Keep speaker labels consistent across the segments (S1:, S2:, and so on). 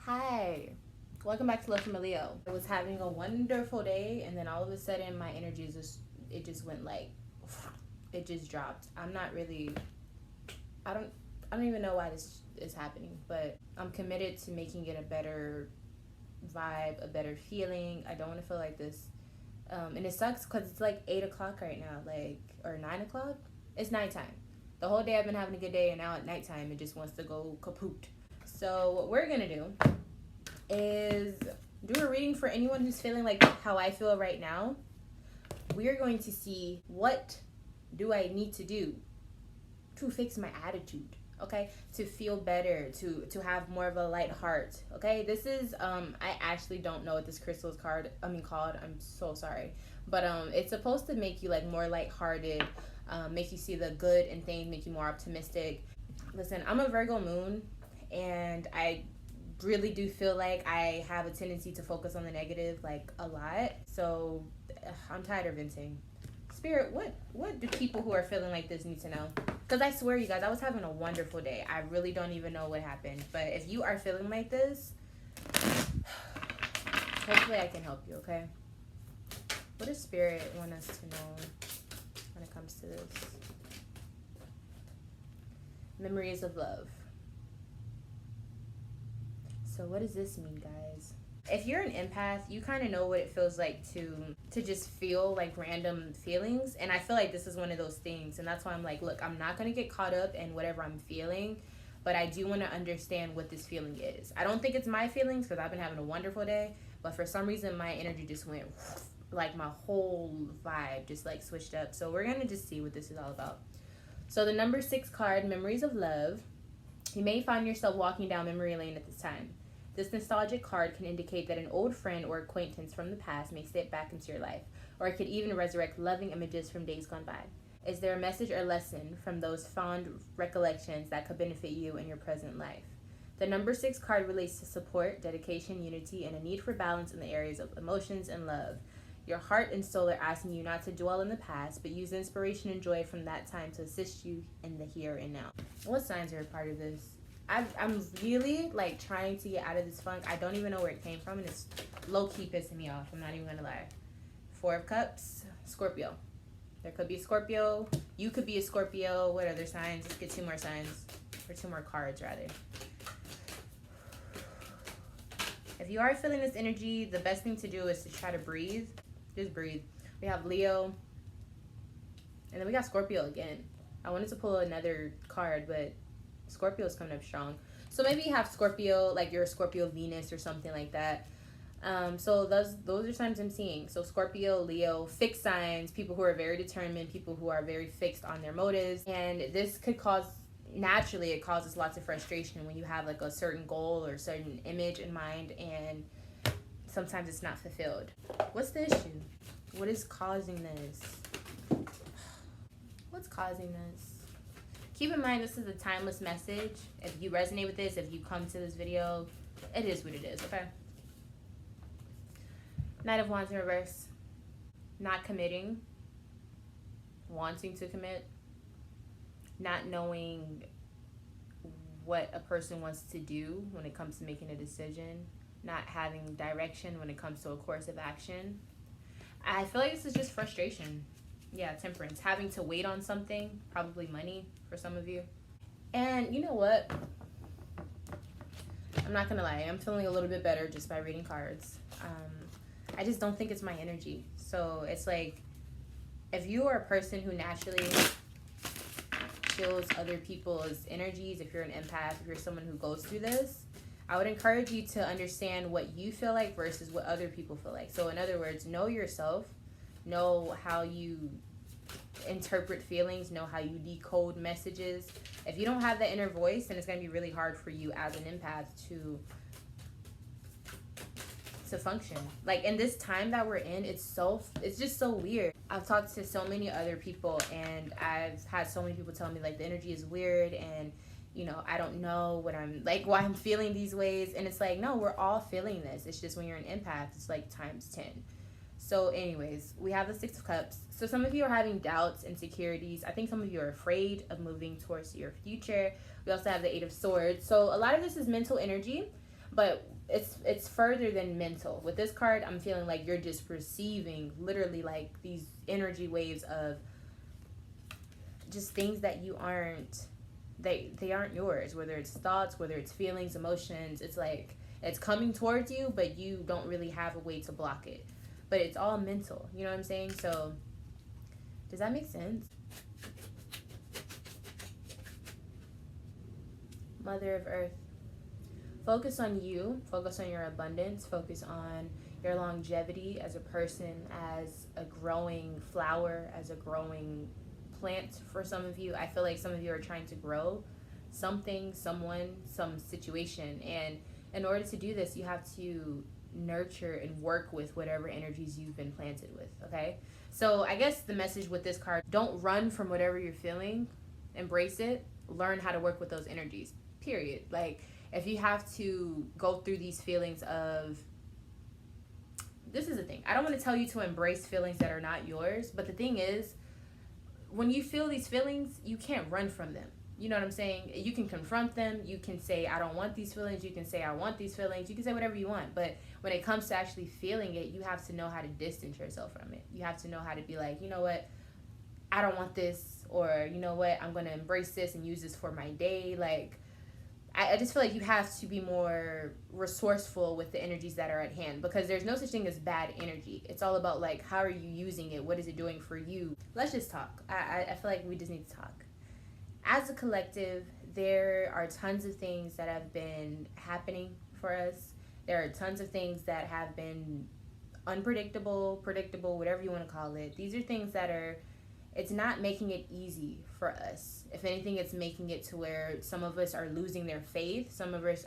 S1: Hi, welcome back to lovefromaleo. I was having a wonderful day, and then all of a sudden my energy just went like, it just dropped. I'm not really, I don't I don't even know why this is happening, but I'm committed to making it a better vibe, a better feeling. I don't want to feel like this. And it sucks because it's like 8 o'clock right now, or 9 o'clock. It's nighttime. The whole day I've been having a good day, and now at nighttime it just wants to go kaput. So what we're gonna do is do a reading for anyone who's feeling like how I feel right now. We're going to see what do I need to do to fix my attitude, okay? To feel better, to have more of a light heart, okay? This is I actually don't know what this crystal's called. I'm so sorry. But it's supposed to make you like more lighthearted, make you see the good in things, make you more optimistic. Listen, I'm a Virgo moon, and I really do feel like I have a tendency to focus on the negative like a lot. So I'm tired of venting. Spirit, what do people who are feeling like this need to know? Because I swear, you guys, I was having a wonderful day. I really don't even know what happened. But if you are feeling like this, hopefully I can help you, okay? What does Spirit want us to know when it comes to this? Memories of love. So what does this mean, guys? If you're an empath, you kind of know what it feels like to just feel like random feelings. And I feel like this is one of those things. And that's why I'm like, look, I'm not going to get caught up in whatever I'm feeling. But I do want to understand what this feeling is. I don't think it's my feelings because I've been having a wonderful day. But for some reason, my energy just went, like my whole vibe just like switched up. So we're going to just see what this is all about. So the number 6 card, Memories of Love. You may find yourself walking down memory lane at this time. This nostalgic card can indicate that an old friend or acquaintance from the past may step back into your life, or it could even resurrect loving images from days gone by. Is there a message or lesson from those fond recollections that could benefit you in your present life? The number 6 card relates to support, dedication, unity, and a need for balance in the areas of emotions and love. Your heart and soul are asking you not to dwell in the past, but use inspiration and joy from that time to assist you in the here and now. What signs are a part of this? I'm really like trying to get out of this funk. I don't even know where it came from, and it's low-key pissing me off. I'm not even gonna lie. 4 of Cups, Scorpio. There could be a Scorpio. You could be a Scorpio. What other signs? Let's get 2 more signs, or 2 more cards rather. If you are feeling this energy, the best thing to do is to try to breathe. Just breathe. We have Leo, and then we got Scorpio again. I wanted to pull another card, but Scorpio is coming up strong. So maybe you have Scorpio, like you're a Scorpio Venus or something like that. So those are signs I'm seeing. So Scorpio, Leo, fixed signs, people who are very determined, people who are very fixed on their motives. And this could cause, naturally, it causes lots of frustration when you have like a certain goal or a certain image in mind, and sometimes it's not fulfilled. What's the issue? What is causing this? What's causing this? Keep in mind, this is a timeless message. If you resonate with this, if you come to this video, it is what it is, okay? Knight of Wands in reverse. Not committing. Wanting to commit. Not knowing what a person wants to do when it comes to making a decision. Not having direction when it comes to a course of action. I feel like this is just frustration. Yeah, Temperance. Having to wait on something, probably money for some of you. And you know what? I'm not gonna lie, I'm feeling a little bit better just by reading cards. I just don't think it's my energy. So it's like, if you are a person who naturally feels other people's energies, if you're an empath, if you're someone who goes through this, I would encourage you to understand what you feel like versus what other people feel like. So in other words, know yourself. Know how you interpret feelings, know how you decode messages. If you don't have that inner voice, then it's going to be really hard for you as an empath to function. Like in this time that we're in, it's just so weird. I've talked to so many other people, and I've had so many people tell me like the energy is weird, and you know, I don't know what I'm like, why I'm feeling these ways. And it's like, no, we're all feeling this. It's just when you're an empath, it's like times 10. So anyways, we have the 6 of Cups. So some of you are having doubts, insecurities. I think some of you are afraid of moving towards your future. We also have the 8 of Swords. So a lot of this is mental energy. But it's further than mental. With this card, I'm feeling like you're just receiving literally like these energy waves of just things that you aren't, they aren't yours, whether it's thoughts, whether it's feelings, emotions. It's like it's coming towards you, but you don't really have a way to block it. But it's all mental, you know what I'm saying? So does that make sense? Mother of Earth, focus on you, focus on your abundance, focus on your longevity as a person, as a growing flower, as a growing plant. For some of you, I feel like some of you are trying to grow something, someone, some situation, and in order to do this, you have to nurture and work with whatever energies you've been planted with. Okay, so I guess the message with this card: don't run from whatever you're feeling, embrace it, learn how to work with those energies, period. Like, if you have to go through these feelings of, this is the thing, I don't want to tell you to embrace feelings that are not yours, but the thing is, when you feel these feelings, you can't run from them. You know what I'm saying? You can confront them. You can say, I don't want these feelings. You can say, I want these feelings. You can say whatever you want. But when it comes to actually feeling it, you have to know how to distance yourself from it. You have to know how to be like, you know what? I don't want this. Or, you know what? I'm going to embrace this and use this for my day. Like, I just feel like you have to be more resourceful with the energies that are at hand, because there's no such thing as bad energy. It's all about, like, how are you using it? What is it doing for you? Let's just talk. I feel like we just need to talk. As a collective, there are tons of things that have been happening for us. There are tons of things that have been unpredictable, predictable, whatever you want to call it. These are things that are, it's not making it easy for us. If anything, it's making it to where some of us are losing their faith. Some of us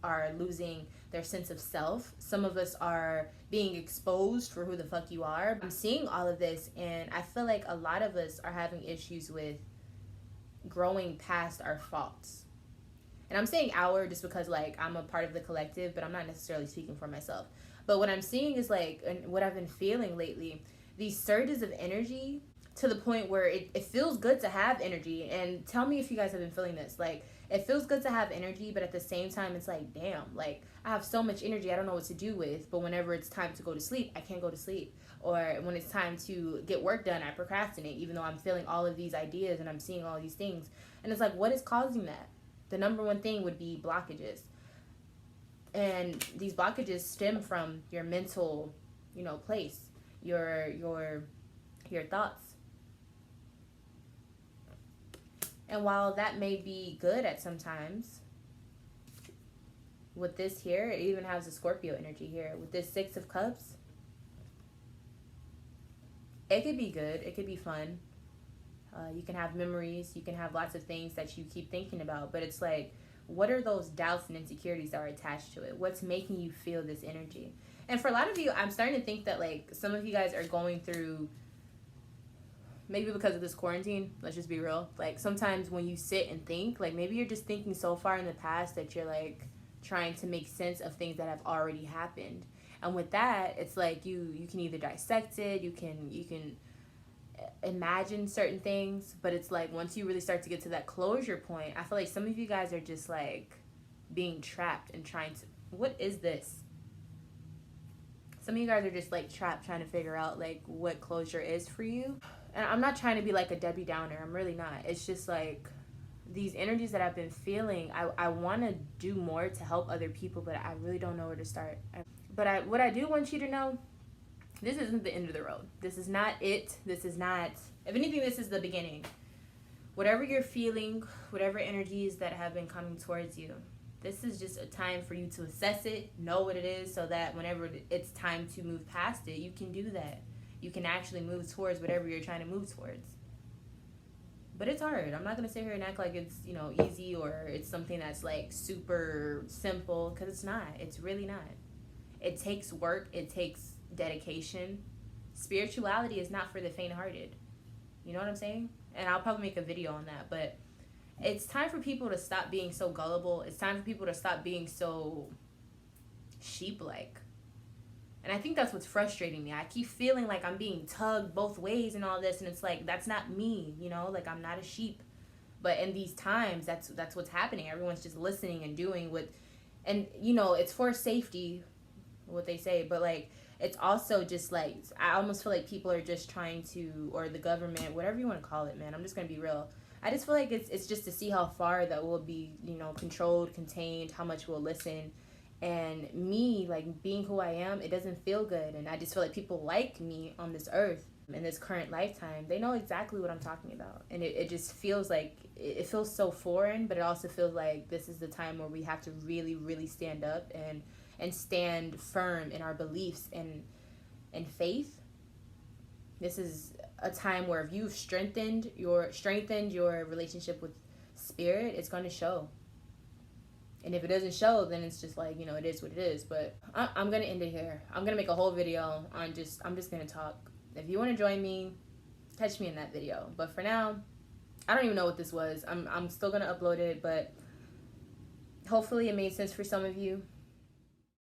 S1: are losing their sense of self. Some of us are being exposed for who the fuck you are. I'm seeing all of this, and I feel like a lot of us are having issues with growing past our faults. And I'm saying our just because, like, I'm a part of the collective, but I'm not necessarily speaking for myself. But what I'm seeing is, like, and what I've been feeling lately, these surges of energy, to the point where it feels good to have energy. And tell me if you guys have been feeling this. Like, it feels good to have energy, but at the same time, it's like, damn, like, I have so much energy I don't know what to do with. But whenever it's time to go to sleep, I can't go to sleep. Or when it's time to get work done, I procrastinate, even though I'm feeling all of these ideas and I'm seeing all these things. And it's like, what is causing that? The number one thing would be blockages. And these blockages stem from your mental, you know, place, your thoughts. And while that may be good at some times, with this here, it even has a Scorpio energy here. With this Six of Cups, it could be good. It could be fun. You can have memories. You can have lots of things that you keep thinking about. But it's like, what are those doubts and insecurities that are attached to it? What's making you feel this energy? And for a lot of you, I'm starting to think that, like, some of you guys are going through, maybe because of this quarantine, let's just be real. Like, sometimes when you sit and think, like, maybe you're just thinking so far in the past that you're, like, trying to make sense of things that have already happened. And with that, it's like you can either dissect it, you can imagine certain things, but it's like once you really start to get to that closure point, I feel like some of you guys are just like being trapped and trying to, what is this? Some of you guys are just like trapped trying to figure out like what closure is for you. And I'm not trying to be like a Debbie Downer. I'm really not. It's just like these energies that I've been feeling, I want to do more to help other people, but I really don't know where to start. But what I do want you to know, this isn't the end of the road. This is not it. This is not, if anything, this is the beginning. Whatever you're feeling, whatever energies that have been coming towards you, this is just a time for you to assess it, know what it is, so that whenever it's time to move past it, you can do that. You can actually move towards whatever you're trying to move towards. But it's hard. I'm not going to sit here and act like it's, you know, easy or it's something that's like super simple, because it's not. It's really not. It takes work. It takes dedication. Spirituality is not for the faint-hearted. You know what I'm saying? And I'll probably make a video on that. But it's time for people to stop being so gullible. It's time for people to stop being so sheep-like. And I think that's what's frustrating me. I keep feeling like I'm being tugged both ways and all this, and it's like, that's not me, you know? Like, I'm not a sheep. But in these times, that's what's happening. Everyone's just listening and doing what And you know, it's for safety, what they say, but like it's also just like, I almost feel like people are just trying to, or the government, whatever you want to call it, man, I'm just gonna be real. I just feel like it's just to see how far that will be, you know, controlled, contained, how much we'll listen. And me, like being who I am, it doesn't feel good. And I just feel like people like me on this earth in this current lifetime, they know exactly what I'm talking about. And it just feels like, it feels so foreign, but it also feels like this is the time where we have to really, really stand up and stand firm in our beliefs and faith. This is a time where if you've strengthened your relationship with spirit, it's going to show. And if it doesn't show, then it's just like, you know, it is what it is. But I'm going to end it here. I'm going to make a whole video on I'm just going to talk. If you want to join me, catch me in that video. But for now, I don't even know what this was. I'm still going to upload it, but hopefully it made sense for some of you.